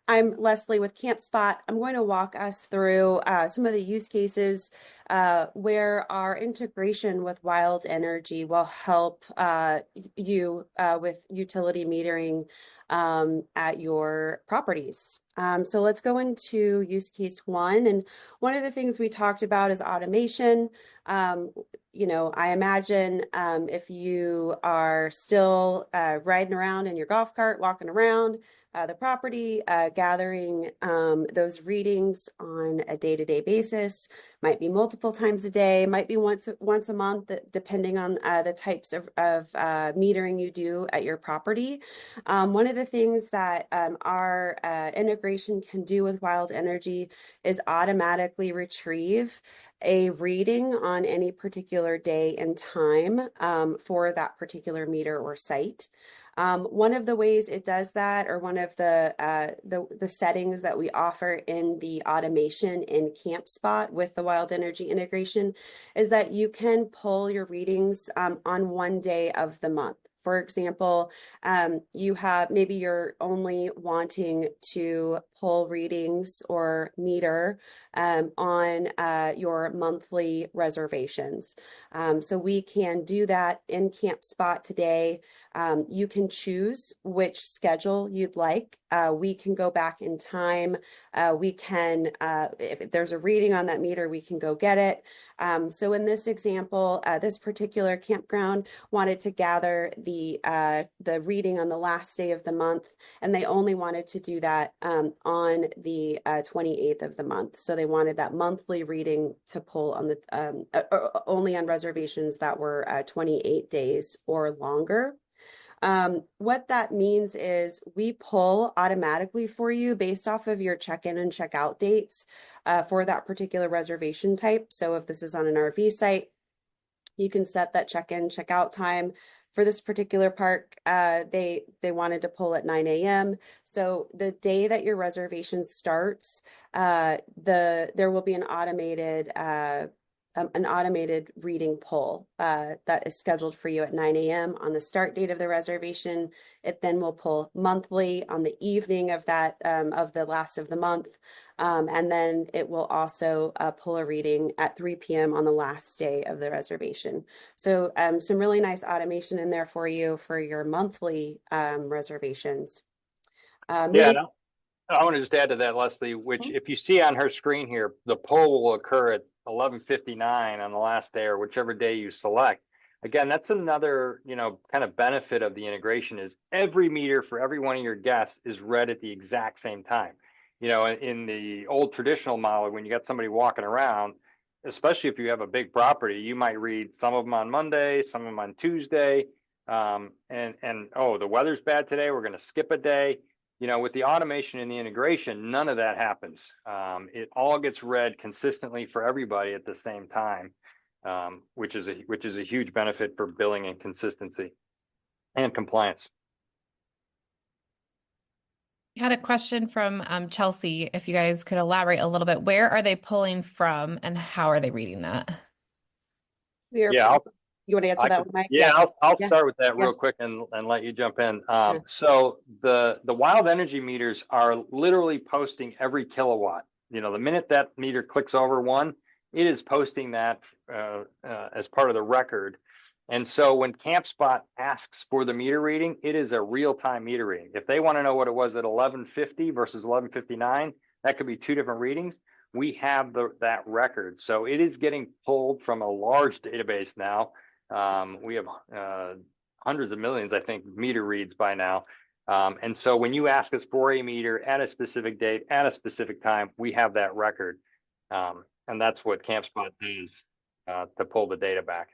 I'm Leslie with Campspot. I'm going to walk us through some of the use cases where our integration with Wild Energy will help you with utility metering at your properties. So let's go into use case one. And one of the things we talked about is automation. I imagine if you are still riding around in your golf cart, walking around the property, gathering those readings on a day-to-day basis, might be multiple times a day, might be once a month, depending on the types of metering you do at your property. One of the things that our integration can do with Wild Energy is automatically retrieve a reading on any particular day and time for that particular meter or site. One of the ways it does that, or one of the settings that we offer in the automation in Campspot with the Wild Energy integration, is that you can pull your readings on one day of the month. For example, maybe you're only wanting to pull readings or meter on your monthly reservations. So we can do that in Campspot today. You can choose which schedule you'd like. We can go back in time. If there's a reading on that meter, we can go get it. So in this example, this particular campground wanted to gather the reading on the last day of the month, and they only wanted to do that on the 28th of the month. So they wanted that monthly reading to pull on only on reservations that were 28 days or longer. What that means is we pull automatically for you based off of your check-in and check-out dates for that particular reservation type. So if this is on an RV site, you can set that check-in, check-out time. For this particular park, they wanted to pull at 9 a.m. So the day that your reservation starts, there will be an automated reading pull that is scheduled for you at 9 a.m. on the start date of the reservation. It then will pull monthly on the evening of the last of the month. And then it will also pull a reading at 3 p.m. on the last day of the reservation. So some really nice automation in there for you for your monthly reservations. Yeah, I want to just add to that, Leslie, which if you see on her screen here, the poll will occur at 11:59 on the last day or whichever day you select. Again, that's another, kind of benefit of the integration is every meter for every one of your guests is read at the exact same time. In the old traditional model, when you got somebody walking around, especially if you have a big property, you might read some of them on Monday, some of them on Tuesday, oh, the weather's bad today, we're going to skip a day. With the automation and the integration, none of that happens. It all gets read consistently for everybody at the same time, which is a huge benefit for billing and consistency and compliance. I had a question from Chelsea. If you guys could elaborate a little bit, where are they pulling from and how are they reading that? You want to answer that one, Mike? I'll start with that real quick and let you jump in. So the Wild Energy meters are literally posting every kilowatt. The minute that meter clicks over one, it is posting that as part of the record. And so when Campspot asks for the meter reading, it is a real-time meter reading. If they want to know what it was at 11:50 versus 11:59, that could be two different readings. We have that record. So it is getting pulled from a large database now. We have hundreds of millions, I think, meter reads by now. And so when you ask us for a meter at a specific date, at a specific time, we have that record. And that's what Campspot does to pull the data back.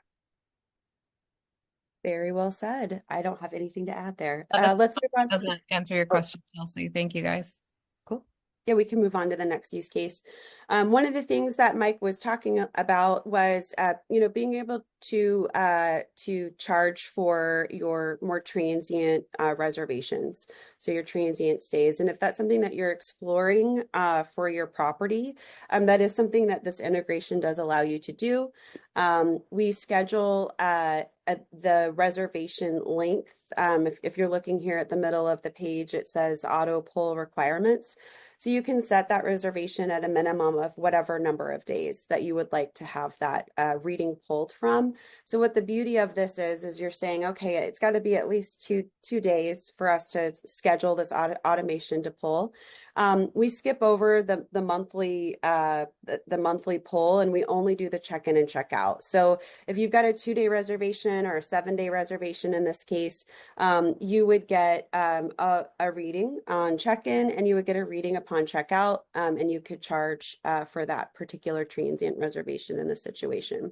Very well said. I don't have anything to add there. Let's move on. Doesn't answer your question, Chelsea. Thank you, guys. Cool. Yeah, we can move on to the next use case. One of the things that Mike was talking about was, being able to charge for your more transient reservations, so your transient stays. And if that's something that you're exploring for your property, that is something that this integration does allow you to do. We schedule the reservation length if you're looking here at the middle of the page, it says auto pull requirements. So you can set that reservation at a minimum of whatever number of days that you would like to have that reading pulled from. So what the beauty of this is you're saying, okay, it's got to be at least two days for us to schedule this automation to pull. We skip over the monthly pull, and we only do the check-in and check-out. So if you've got a 2-day reservation or a 7-day reservation in this case, you would get a reading on check-in, and you would get a reading upon checkout, and you could charge for that particular transient reservation in this situation.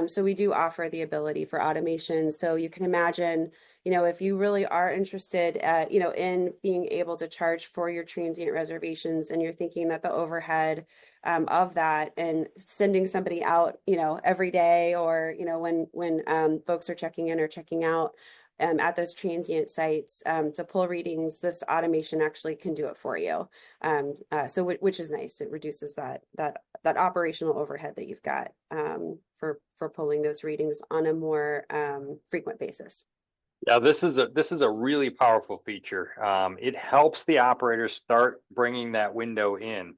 So we do offer the ability for automation. So you can imagine, if you really are interested, in being able to charge for your transient reservations, and you're thinking that the overhead of that and sending somebody out, every day, or, when folks are checking in or checking out at those transient sites to pull readings, this automation actually can do it for you. So which is nice. It reduces that operational overhead that you've got for pulling those readings on a more frequent basis. Yeah, this is a really powerful feature. It helps the operators start bringing that window in.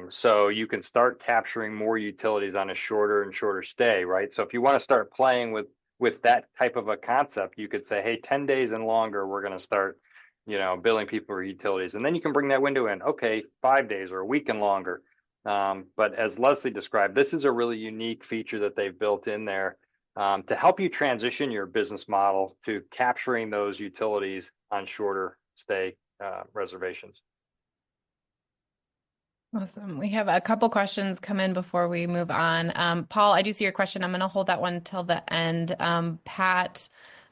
So you can start capturing more utilities on a shorter and shorter stay, right? So if you want to start playing with that type of a concept, you could say, hey, 10 days and longer, we're going to start, billing people for utilities. And then you can bring that window in. Okay, 5 days or a week and longer. But as Leslie described, this is a really unique feature that they've built in there to help you transition your business model to capturing those utilities on shorter stay reservations. Awesome. We have a couple questions come in before we move on. Paul, I do see your question. I'm going to hold that one till the end. Pat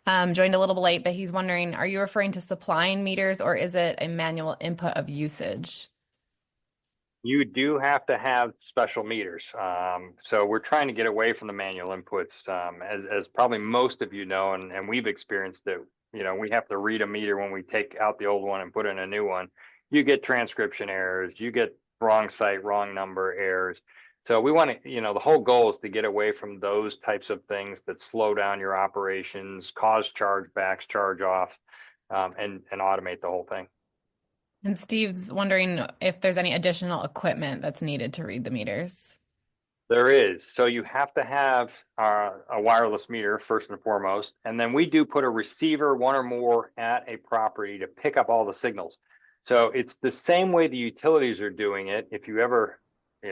joined a little bit late, but he's wondering, are you referring to supplying meters, or is it a manual input of usage? You do have to have special meters. So we're trying to get away from the manual inputs. As probably most of you know, and we've experienced it, we have to read a meter when we take out the old one and put in a new one. You get transcription errors, you get wrong site, wrong number errors. So we want to, the whole goal is to get away from those types of things that slow down your operations, cause chargebacks, charge-offs, and automate the whole thing. And Steve's wondering if there's any additional equipment that's needed to read the meters. There is. So you have to have a wireless meter first and foremost. And then we do put a receiver, one or more, at a property to pick up all the signals. So it's the same way the utilities are doing it. If you ever,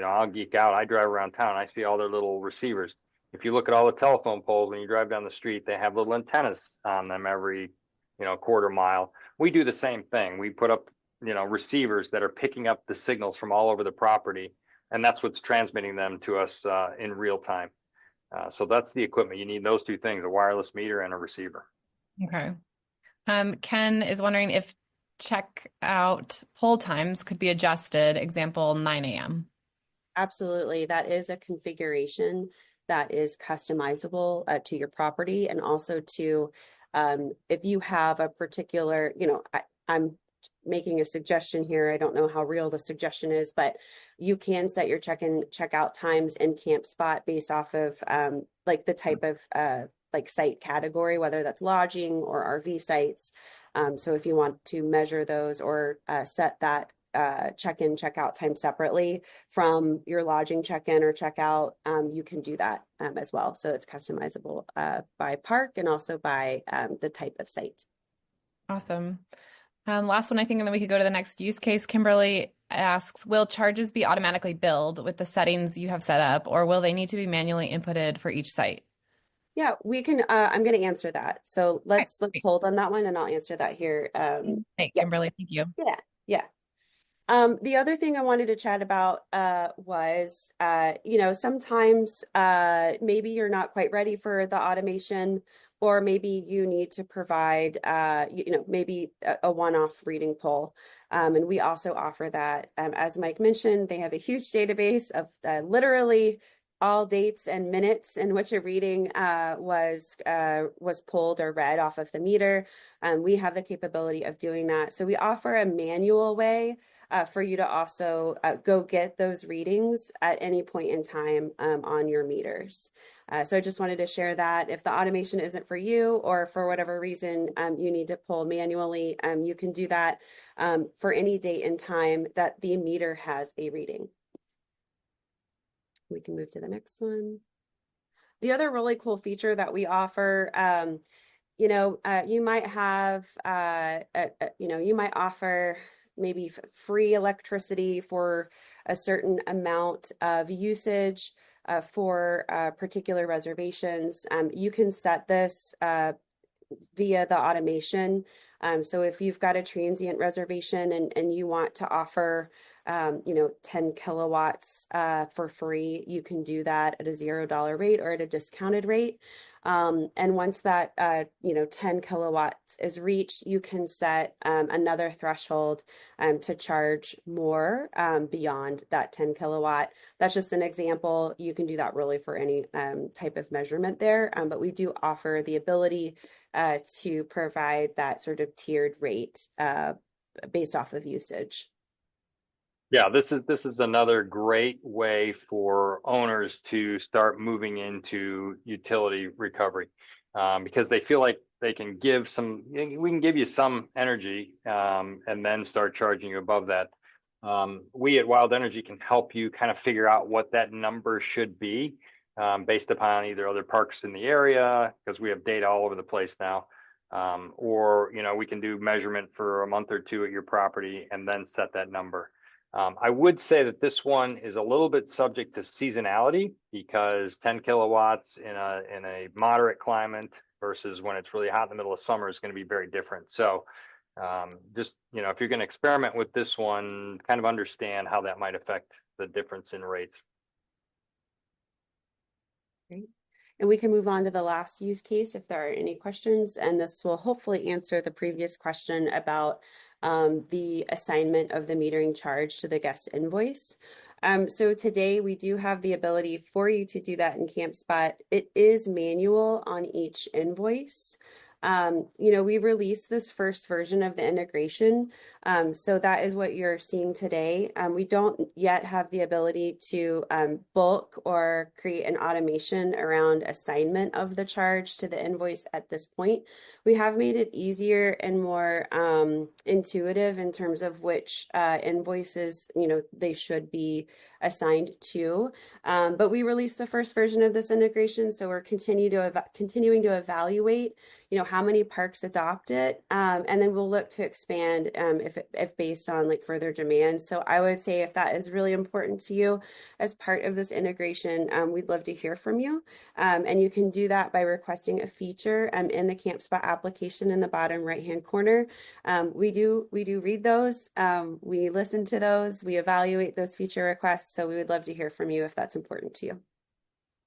I'll geek out. I drive around town. I see all their little receivers. If you look at all the telephone poles when you drive down the street, they have little antennas on them every, quarter mile. We do the same thing. We put up, receivers that are picking up the signals from all over the property. And that's what's transmitting them to us in real time. So that's the equipment. You need those two things, a wireless meter and a receiver. Okay. Ken is wondering if checkout pull times could be adjusted, example, 9 a.m. Absolutely. That is a configuration that is customizable to your property, and also to, if you have a particular, I'm making a suggestion here. I don't know how real the suggestion is, but you can set your check-in, check-out times in Campspot based off of like the type of like site category, whether that's lodging or RV sites. So if you want to measure those or set that check-in, check-out time separately from your lodging check-in or check-out, you can do that as well. So it's customizable by park and also by the type of site. Awesome. Last one, I think, and then we could go to the next use case. Kimberly asks, will charges be automatically billed with the settings you have set up, or will they need to be manually inputted for each site? Yeah, we can, I'm going to answer that. So let's hold on that one, and I'll answer that here. Hey, Kimberly, thank you. Yeah. The other thing I wanted to chat about was, sometimes maybe you're not quite ready for the automation, or maybe you need to provide, maybe a one-off reading pull. And we also offer that. As Mike mentioned, they have a huge database of literally all dates and minutes in which a reading was pulled or read off of the meter. We have the capability of doing that. So we offer a manual way for you to also go get those readings at any point in time on your meters. So I just wanted to share that. If the automation isn't for you, or for whatever reason you need to pull manually, you can do that for any date and time that the meter has a reading. We can move to the next one. The other really cool feature that we offer, you might have, you might offer maybe free electricity for a certain amount of usage for particular reservations. You can set this via the automation. So if you've got a transient reservation and you want to offer 10 kilowatts for free, you can do that at a $0 rate or at a discounted rate. And once that 10 kilowatts is reached, you can set another threshold to charge more beyond that 10 kilowatt. That's just an example. You can do that really for any type of measurement there, but we do offer the ability to provide that sort of tiered rate based off of usage. Yeah, this is another great way for owners to start moving into utility recovery, because they feel like they can we can give you some energy and then start charging you above that. We at Wild Energy can help you kind of figure out what that number should be based upon either other parks in the area, because we have data all over the place now, or we can do measurement for a month or two at your property and then set that number. I would say that this one is a little bit subject to seasonality, because 10 kilowatts in a moderate climate versus when it's really hot in the middle of summer is going to be very different. So just, if you're going to experiment with this one, kind of understand how that might affect the difference in rates. Great. And we can move on to the last use case if there are any questions, and this will hopefully answer the previous question about the assignment of the metering charge to the guest invoice. So today we do have the ability for you to do that in Campspot. It is manual on each invoice. We released this first version of the integration. So that is what you're seeing today. We don't yet have the ability to bulk or create an automation around assignment of the charge to the invoice at this point. We have made it easier and more intuitive in terms of which invoices, they should be assigned to. But we released the first version of this integration, so we're continuing to evaluate, how many parks adopt it, and then we'll look to expand if based on like further demand. So I would say if that is really important to you as part of this integration, we'd love to hear from you. And you can do that by requesting a feature in the Campspot application in the bottom right-hand corner. We do read those, we listen to those, we evaluate those feature requests. So we would love to hear from you if that's important to you.